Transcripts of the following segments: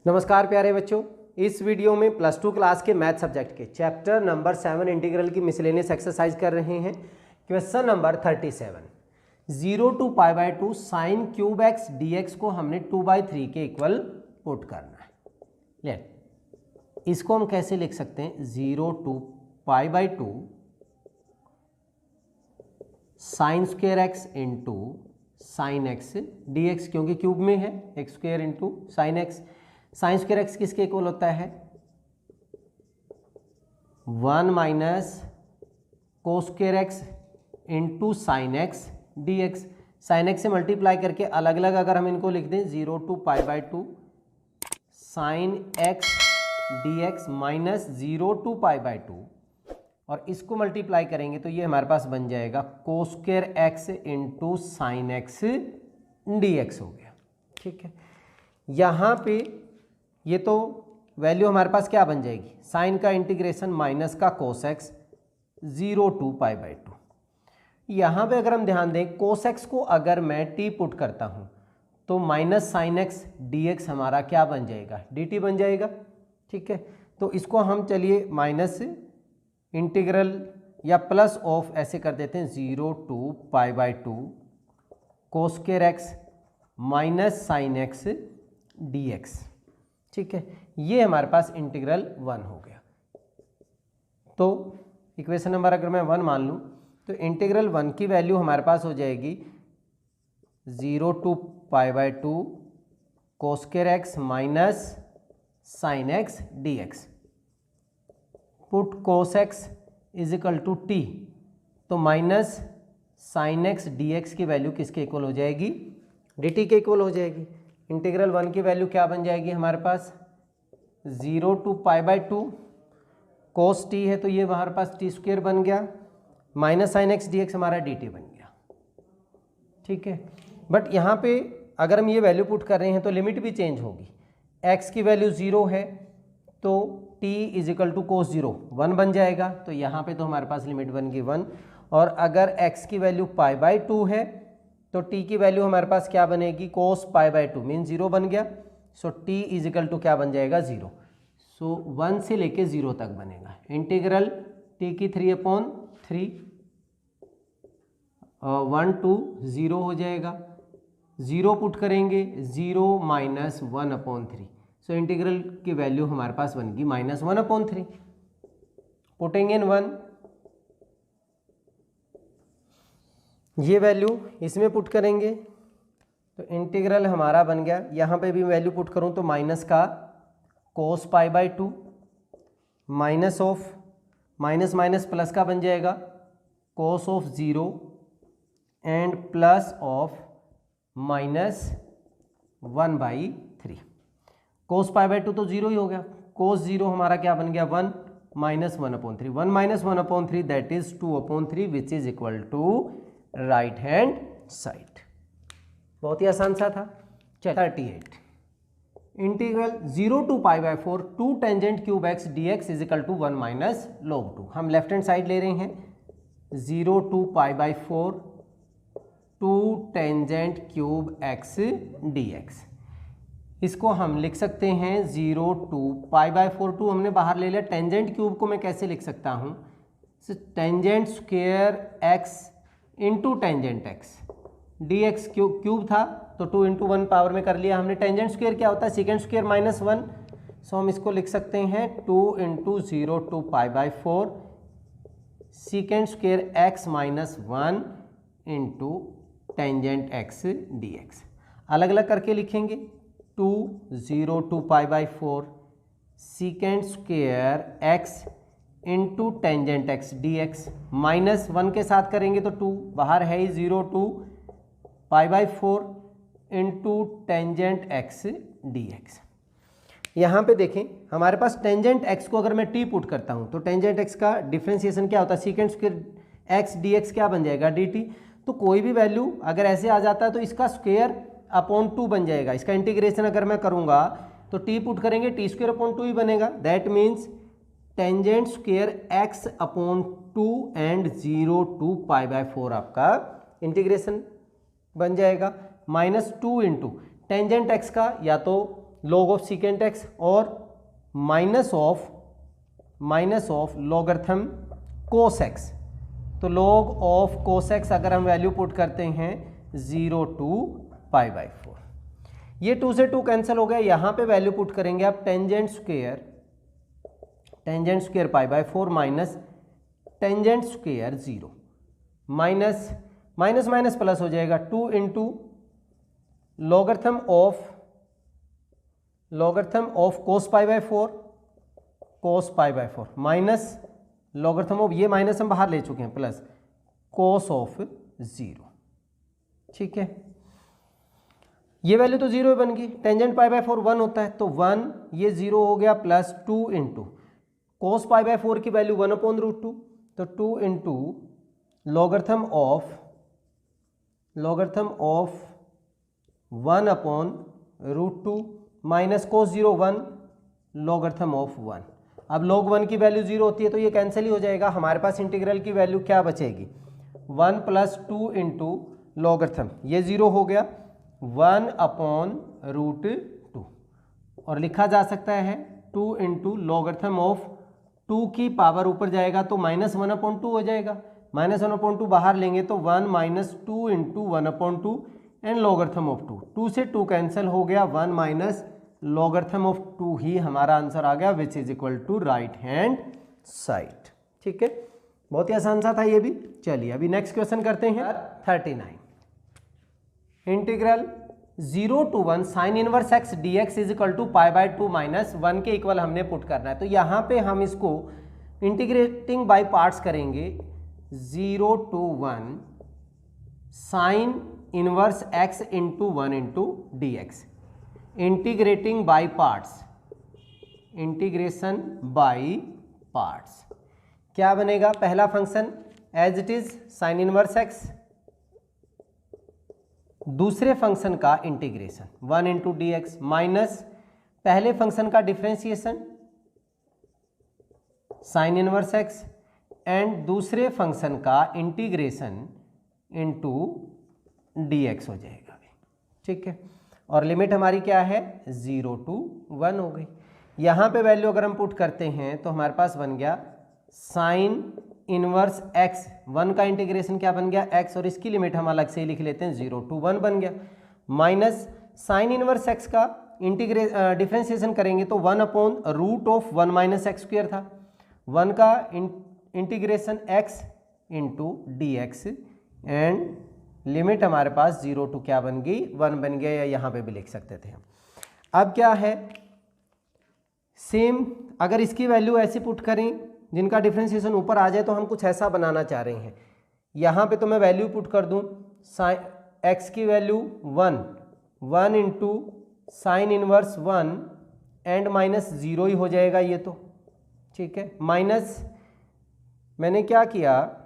नमस्कार प्यारे बच्चों, इस वीडियो में प्लस टू क्लास के मैथ सब्जेक्ट के चैप्टर नंबर 7 इंटीग्रल की मिसलेनियस एक्सरसाइज कर रहे हैं। Question number 37, 0 to π/2 sine cube x d x को हमने 2/3 के इक्वल पुट करना है। ले इसको हम कैसे लिख सकते हैं, 0 to π/2 sine square x into sine x d x, क्योंकि क्यूब में है, x square into sine x. Sine square x किसके इक्वल होता है, 1 minus cos square x into sine x d x. Sine x से मल्टीप्लाई करके अलग अलग अगर हम इनको लिख दें, 0 to π/2 sine x d x minus 0 to π/2, और इसको मल्टीप्लाई करेंगे तो ये हमारे पास बन जाएगा कोस square x into sine x d x हो गया। ठीक है, यहाँ पे ये तो वैल्यू हमारे पास क्या बन जाएगी, साइन का इंटीग्रेशन माइनस का कोस एक्स 0 to π/2। यहाँ पे अगर हम ध्यान दें, कोस एक्स को अगर मैं टी पुट करता हूँ तो minus sine x d x हमारा क्या बन जाएगा, डी टी बन जाएगा। ठीक है, तो इसको हम चलिए माइनस इंटीग्रल या प्लस ऑफ ऐसे कर देते हैं, 0 to π/2 cos square x minus sine x d x. ठीक है, ये हमारे पास इंटीग्रल 1 हो गया। तो इक्वेशन नंबर अगर मैं 1 मान लूँ तो इंटीग्रल 1 की वैल्यू हमारे पास हो जाएगी 0 to π/2 cos square x minus sine x d x. Put cos x is equal to t, तो minus sine x d x की वैल्यू किसके इक्वल हो जाएगी, डी टी के इक्वल हो जाएगी। इंटीग्रल 1 की वैल्यू क्या बन जाएगी हमारे पास, 0 to π/2 कोस टी है तो ये हमारे पास टी स्क्वेयर बन गया, minus sine x d x हमारा डी टी बन गया। ठीक है, बट यहाँ पे अगर हम ये वैल्यू पुट कर रहे हैं तो लिमिट भी चेंज होगी। एक्स की वैल्यू 0 है तो टी इज इक्वल टू कोस 0 1 बन जाएगा, तो यहाँ पे तो हमारे पास लिमिट बन गई 1। और अगर एक्स की वैल्यू π/2 है तो टी की वैल्यू हमारे पास क्या बनेगी, कोस π/2 मीन 0 बन गया। So T is equal to क्या बन जाएगा, 0। सो 1 से लेके 0 तक बनेगा। इंटीग्रल टी की 3/3 1 to 0 हो जाएगा, 0 पुट करेंगे 0 माइनस 1/3। सो इंटीग्रल की वैल्यू हमारे पास बनेगी माइनस 1/3। पुटिंग इन 1, ये वैल्यू इसमें पुट करेंगे तो इंटीग्रल हमारा बन गया। यहाँ पे भी वैल्यू पुट करूँ तो माइनस का cos π/2 minus of minus minus plus का बन जाएगा cos of 0 and plus of minus 1/3। Cos π/2 तो 0 ही हो गया, कोस 0 हमारा क्या बन गया, 1 minus 1/3। 1 minus 1/3 that is 2/3 which is equal to right hand side. बहुत ही आसान सा था। 38, integral 0 to π/4 2 tangent cube x d x is equal to 1 minus log 2। हम लेफ्ट हैंड साइड ले रहे हैं, 0 to π/4 2 tangent cube x d x. इसको हम लिख सकते हैं 0 to π/4, 2 हमने बाहर ले लिया। टेंजेंट क्यूब को मैं कैसे लिख सकता हूँ, tangent square x into tangent x, d x cube था तो 2 into 1 पावर में कर लिया हमने। टेंजेंट स्क्वेयर क्या होता है, सेकेंड स्क्वेयर माइनस 1। सो हम इसको लिख सकते हैं 2 into 0 to π/4 second square x minus 1 into tangent x d x. अलग अलग करके लिखेंगे, 2 0 to π/4 second square x into tangent x d x, minus 1 के साथ करेंगे तो 2 बाहर है ही, 0 to π/4 into tangent x d x. यहाँ पे देखें हमारे पास टेंजेंट एक्स को अगर मैं टी पुट करता हूँ तो टेंजेंट एक्स का डिफ्रेंसिएशन क्या होता है, second square x d x क्या बन जाएगा, डी टी। तो कोई भी वैल्यू अगर ऐसे आ जाता है तो इसका स्क्वेयर अपॉन 2 बन जाएगा। इसका इंटीग्रेशन अगर मैं करूँगा तो टी पुट करेंगे, टी स्क्वेयर अपॉन 2 ही बनेगा। That means tangent square x upon 2 and 0 to π/4 आपका इंटीग्रेशन बन जाएगा। -2 इंटू टेंजेंट एक्स का या तो log ऑफ सीकेंट एक्स और minus of logarithm cos x. तो log ऑफ कोस एक्स अगर हम वैल्यू पुट करते हैं 0 to π/4, ये 2 से 2 कैंसिल हो गया। यहाँ पे वैल्यू पुट करेंगे आप tangent square π/4 minus tangent square 0, minus minus minus plus हो जाएगा 2 into logarithm of cos π/4 minus logarithm of, ये माइनस हम बाहर ले चुके हैं, प्लस कोस ऑफ 0। ठीक है, ये वैल्यू तो 0 बन गई। टेंजेंट π/4 1 होता है, तो 1 ये 0 हो गया, प्लस 2 इंटू कोस π/4 की वैल्यू 1/√2, तो 2 into logarithm of 1/√2 minus cos 0 1 logarithm of 1। अब log 1 की वैल्यू 0 होती है तो ये कैंसिल ही हो जाएगा। हमारे पास इंटीग्रल की वैल्यू क्या बचेगी, 1 + 2 इंटू लॉगरिथम, ये 0 हो गया, 1/√2 और लिखा जा सकता है 2 इंटू लॉगरिथम ऑफ 2 की पावर ऊपर जाएगा तो -1/2 हो जाएगा, -1/2 बाहर लेंगे तो 1 - 2 इंटू 1/2 एंड लॉगरिथम ऑफ 2, 2 से 2 कैंसिल हो गया, 1 माइनस लॉगरिथम ऑफ 2 ही हमारा आंसर आ गया, which is equal to right hand side. ठीक है, बहुत ही आसान सा था ये भी। चलिए अभी नेक्स्ट क्वेश्चन करते हैं 39। Integral 0 to 1 sin inverse x dx is equal to π/2 minus 1 के इक्वल हमने पुट करना है। तो यहाँ पे हम इसको इंटीग्रेटिंग बाय पार्ट्स करेंगे, 0 to 1 sin inverse x into 1 into dx। Integrating by parts, integration by parts क्या बनेगा, पहला function as it is sine inverse x, दूसरे फंक्शन का इंटीग्रेशन 1 इंटू dx माइनस पहले फंक्शन का differentiation sine inverse x and दूसरे function का integration into dx हो जाएगा। ठीक है, और लिमिट हमारी क्या है, 0 to 1 हो गई। यहाँ पे वैल्यू अगर हम पुट करते हैं तो हमारे पास बन गया साइन इनवर्स x, 1 का इंटीग्रेशन क्या बन गया x, और इसकी लिमिट हम अलग से ही लिख लेते हैं 0 to 1 बन गया, माइनस साइन इनवर्स x का डिफरेंशिएशन करेंगे तो 1/√1 माइनस x² था, 1 का integration x into dx and limit हमारे पास 0 to क्या बन गई, 1 बन गया, या यहाँ पे भी लिख सकते थे हम। अब क्या है, सेम अगर इसकी वैल्यू ऐसे पुट करें जिनका डिफरेंशिएशन ऊपर आ जाए तो हम कुछ ऐसा बनाना चाह रहे हैं। यहाँ पे तो मैं वैल्यू पुट कर दूँ, x की value 1 into sine inverse 1 and minus 0 ही हो जाएगा ये तो। ठीक है, माइनस मैंने क्या किया,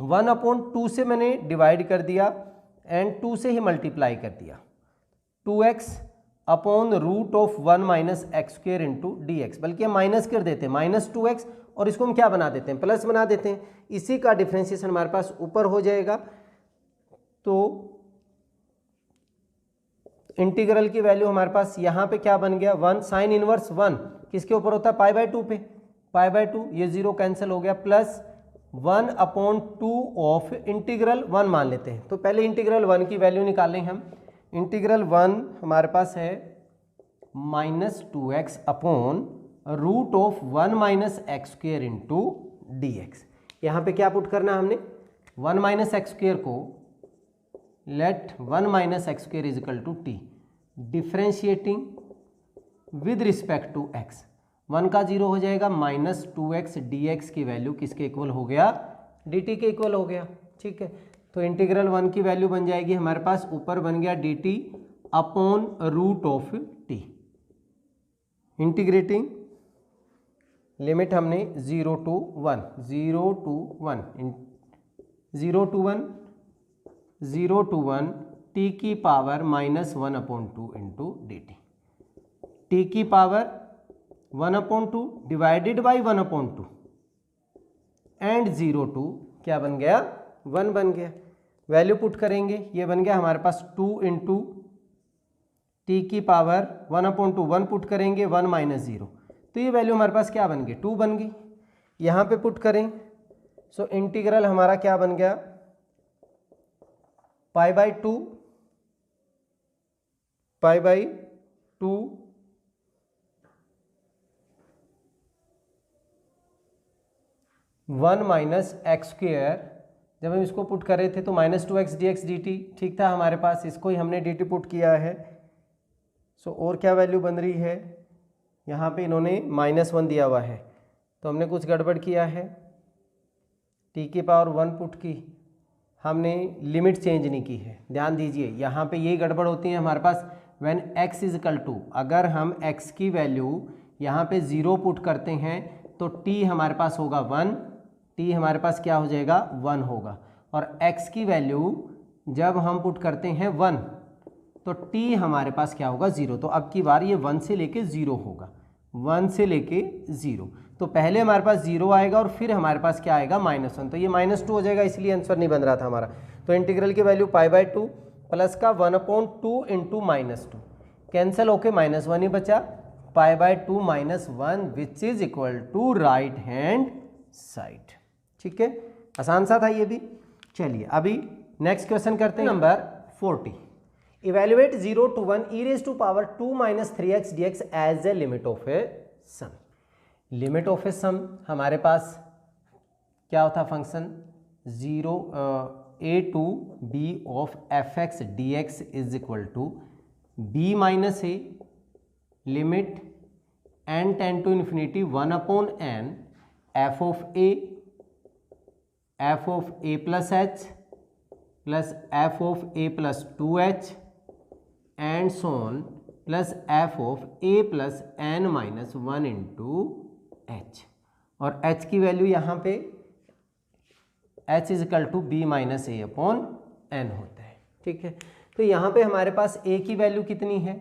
1/2 से मैंने डिवाइड कर दिया एंड 2 से ही मल्टीप्लाई कर दिया, 2x/√1 minus x² into dx, बल्कि हम माइनस कर देते हैं -2x और इसको हम क्या बना देते हैं, प्लस बना देते हैं, इसी का डिफरेंशिएशन हमारे पास ऊपर हो जाएगा। तो इंटीग्रल की वैल्यू हमारे पास यहाँ पे क्या बन गया, 1 साइन इनवर्स 1 किसके ऊपर होता है, π/2 पे, π/2 ये 0 कैंसिल हो गया, प्लस 1/2 ऑफ इंटीग्रल 1 मान लेते हैं। तो पहले इंटीग्रल 1 की वैल्यू निकालें हम। इंटीग्रल 1 हमारे पास है -2x/√1 minus x² into dx। यहाँ पे क्या पुट करना है हमने, 1 माइनस x² को let 1 minus x² is equal to t, differentiating with respect to x, 1 का 0 हो जाएगा, -2x dx की वैल्यू किसके इक्वल हो गया, dt के इक्वल हो गया। ठीक है, तो इंटीग्रल 1 की वैल्यू बन जाएगी हमारे पास, ऊपर बन गया dt/√t। इंटीग्रेटिंग लिमिट हमने 0 to 1 t की पावर -1/2 इंटू dt, t की power 1/2 divided by 1/2 and 0 to क्या बन गया, 1 बन गया। वैल्यू पुट करेंगे, ये बन गया हमारे पास 2 इंटू टी की पावर 1/2 1 पुट करेंगे 1 माइनस 0, तो ये वैल्यू हमारे पास क्या बन गई 2 बन गई। यहाँ पे पुट करें सो इंटीग्रल हमारा क्या बन गया π/2 1 माइनस एक्स स्क्वेयर, जब हम इसको पुट कर रहे थे तो -2x dx dt ठीक था हमारे पास, इसको ही हमने dt पुट किया है। सो और क्या वैल्यू बन रही है, यहाँ पे इन्होंने -1 दिया हुआ है तो हमने कुछ गड़बड़ किया है, t की पावर 1 पुट की, हमने लिमिट चेंज नहीं की है। ध्यान दीजिए यहाँ पे यही गड़बड़ होती है हमारे पास। When x is equal to, अगर हम x की वैल्यू यहाँ पे 0 पुट करते हैं तो t हमारे पास होगा 1, t हमारे पास क्या हो जाएगा 1 होगा, और x की वैल्यू जब हम पुट करते हैं 1 तो t हमारे पास क्या होगा 0। तो अब की बार ये 1 से लेके 0 होगा, 1 से लेके 0, तो पहले हमारे पास 0 आएगा और फिर हमारे पास क्या आएगा -1, तो ये -2 हो जाएगा, इसलिए आंसर नहीं बन रहा था हमारा। तो इंटीग्रल की वैल्यू π/2 प्लस का 1/2 इंटू -2 कैंसिल होके -1 ही बचा, π/2 -1 which is equal to right hand side. ठीक है, आसान सा था ये भी। चलिए अभी नेक्स्ट क्वेश्चन करते हैं number 40। Evaluate 0 to 1 e⁻² - 3x dx as a limit of a sum. Limit of a sum हमारे पास क्या होता function 0 a to b of fx dx is equal to b minus a limit n tend to infinity 1/n f of a plus h plus f of a plus 2h and so on plus f of a plus n-1 into h, और h की value यहाँ पे h is equal to b minus a upon n होता है। ठीक है, तो यहाँ पे हमारे पास a की वैल्यू कितनी है,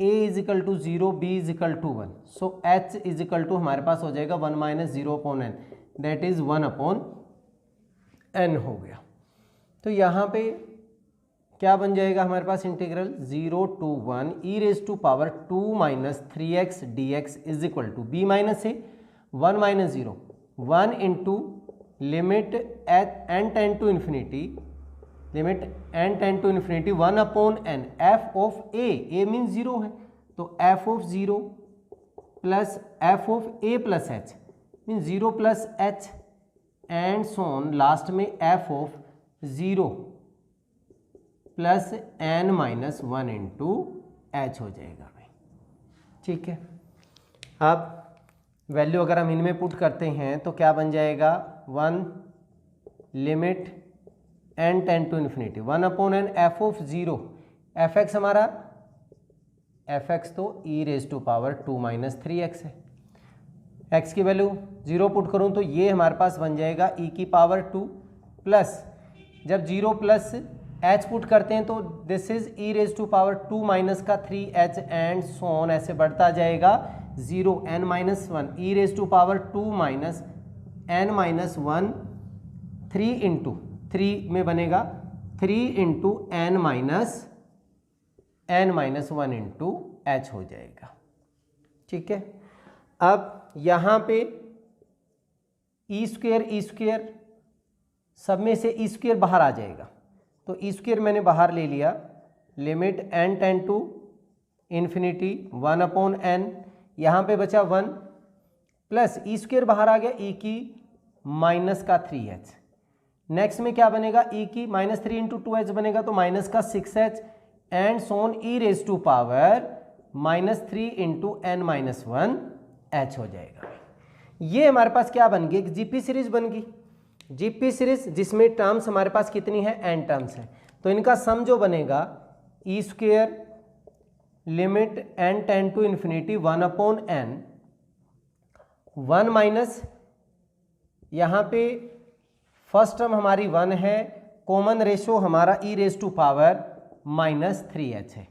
a is equal to 0, b is equal to 1, so h is equal to हमारे पास हो जाएगा 1 minus 0 upon n, that is 1 upon n हो गया। तो यहाँ पे क्या बन जाएगा हमारे पास integral 0 to 1 e⁻² - 3x dx is equal to b minus a 1 minus 0 1 into limit n tend to infinity 1 upon n f of a means 0 है, तो f of 0 plus f of a plus h means 0 plus h and so on last में f of 0 plus n-1 into h हो जाएगा भाई। ठीक है, अब value अगर हम इनमें पुट करते हैं तो क्या बन जाएगा 1 limit n tend to infinity 1 upon n f of 0 fx हमारा fx तो e⁻² - 3x है, x की वैल्यू 0 पुट करूं तो ये हमारे पास बन जाएगा e⁻² प्लस जब 0 प्लस h पुट करते हैं तो दिस इज e⁻² माइनस का 3h एंड सोन ऐसे बढ़ता जाएगा 0 n-1 e⁻² minus n-1 3 into 3 में बनेगा 3 इंटू n-1 इंटू h हो जाएगा। ठीक है, अब यहाँ पे e² सब में से e² बाहर आ जाएगा, तो e² मैंने बाहर ले लिया, limit n tend to infinity 1 upon n, यहाँ पे बचा 1 प्लस e² बाहर आ गया e की माइनस का 3h, नेक्स्ट में क्या बनेगा e की -3 इंटू 2h बनेगा तो माइनस का 6h and Son e⁻³ -3 into n-1 h हो जाएगा। ये हमारे पास क्या बन गई, जीपी सीरीज बन गई, जीपी सीरीज जिसमें टर्म्स हमारे पास कितनी है n टर्म्स है, तो इनका सम जो बनेगा e² limit n tend to infinity 1 upon n 1 minus यहाँ पे फर्स्ट टर्म हमारी 1 है, कॉमन रेशो हमारा e⁻³ - 3h है,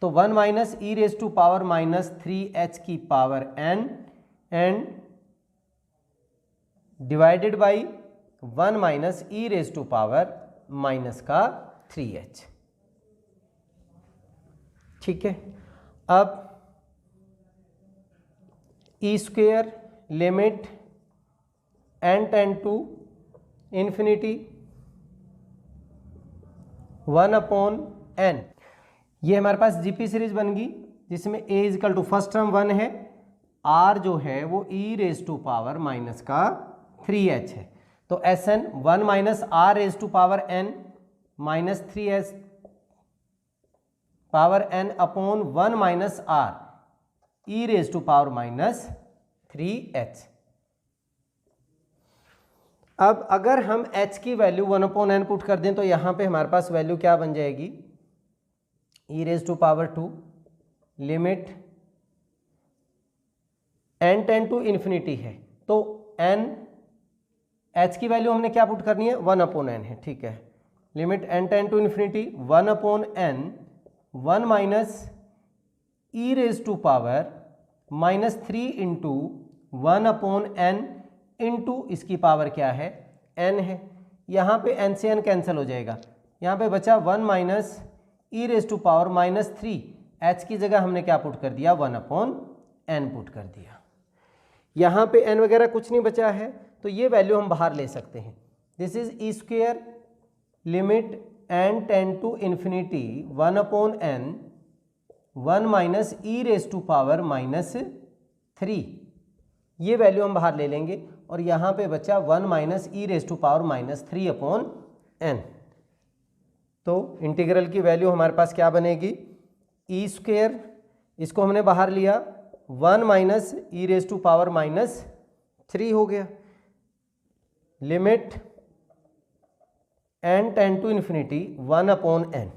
तो 1 माइनस e⁻³ - 3h की power n and divided by 1 minus e⁻³ - का 3h। ठीक है। अब e square limit n tend to infinity 1/n, ये हमारे पास जीपी सीरीज बन गई जिसमें a is equal to first term 1 है, r जो है वो e raise to power minus का 3h है। तो Sn 1 minus r raise to power n minus 3h power n upon 1 minus r e raise to power minus 3h। अब अगर हम h की वैल्यू 1/n पुट कर दें तो यहाँ पे हमारे पास वैल्यू क्या बन जाएगी, e raise to power 2 limit n tend to infinity है, तो n h की वैल्यू हमने क्या पुट करनी है 1/n है, ठीक है। Limit n tend to infinity 1/n 1 minus e raise to power minus 3 into 1/n into इसकी पावर क्या है n है। यहाँ पे n से n कैंसिल हो जाएगा, यहाँ पे बचा 1 minus e raise to power minus 3, h की जगह हमने क्या पुट कर दिया 1/n पुट कर दिया। यहाँ पे n वगैरह कुछ नहीं बचा है तो ये वैल्यू हम बाहर ले सकते हैं। This is e square limit n tend to infinity 1/n 1 minus e raise to power minus 3, ये वैल्यू हम बाहर ले लेंगे और यहाँ पे बचा 1 minus e raise to power minus 3/n। तो इंटीग्रल की वैल्यू हमारे पास क्या बनेगी, ई स्क्वेयर, इसको हमने बाहर लिया 1 minus e raise to power minus 3 हो गया, limit n tend to infinity 1/n,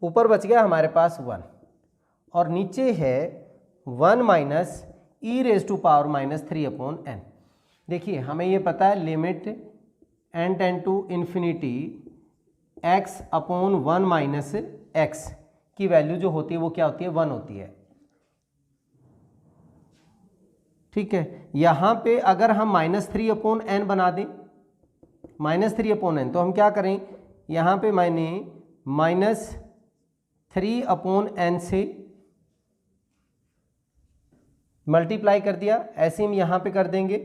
ऊपर बच गया हमारे पास 1 और नीचे है 1 minus e raise to power minus 3/n। देखिए हमें ये पता है limit n tend to infinity x/1 minus x की वैल्यू जो होती है वो क्या होती है 1 होती है, ठीक है। यहाँ पे अगर हम -3/n बना दें, -3/n, तो हम क्या करें, यहाँ पे मैंने -3/n से मल्टीप्लाई कर दिया, ऐसे हम यहाँ पे कर देंगे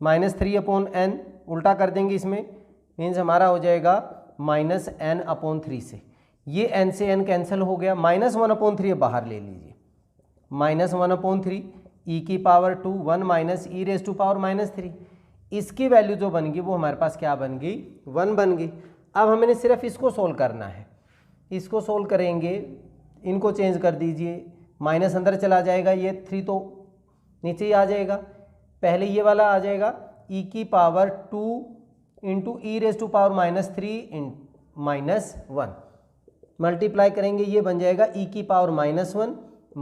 -3/n, उल्टा कर देंगे इसमें, मीन्स हमारा हो जाएगा -n/3 से, ये n से n कैंसिल हो गया, -1/3 बाहर ले लीजिए, -1/3 e की power 2 1 minus e raise to power minus 3, इसकी वैल्यू जो बन गई वो हमारे पास क्या बन गई 1 बन गई। अब हमें सिर्फ इसको सोल्व करना है, इसको सोल्व करेंगे, इनको चेंज कर दीजिए, माइनस अंदर चला जाएगा, ये 3 तो नीचे ही आ जाएगा, पहले ये वाला आ जाएगा e की power 2 into e raise to power minus 3 minus 1, multiply करेंगे, ये बन जाएगा e की पावर -1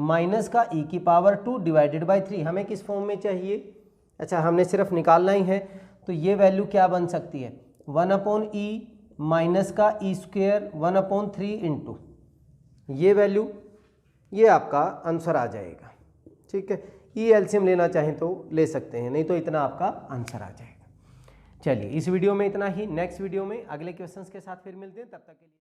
माइनस का e की पावर 2 डिवाइडेड बाई 3। हमें किस फॉर्म में चाहिए, अच्छा हमने सिर्फ निकालना ही है, तो ये वैल्यू क्या बन सकती है 1/e माइनस का ई स्क्वेयर 1/3 इंटू ये वैल्यू, ये आपका आंसर आ जाएगा, ठीक है। ई एलसीएम लेना चाहें तो ले सकते हैं, नहीं तो इतना आपका आंसर आ जाएगा। चलिए इस वीडियो में इतना ही, नेक्स्ट वीडियो में अगले क्वेश्चंस के साथ फिर मिलते हैं, तब तक के लिए।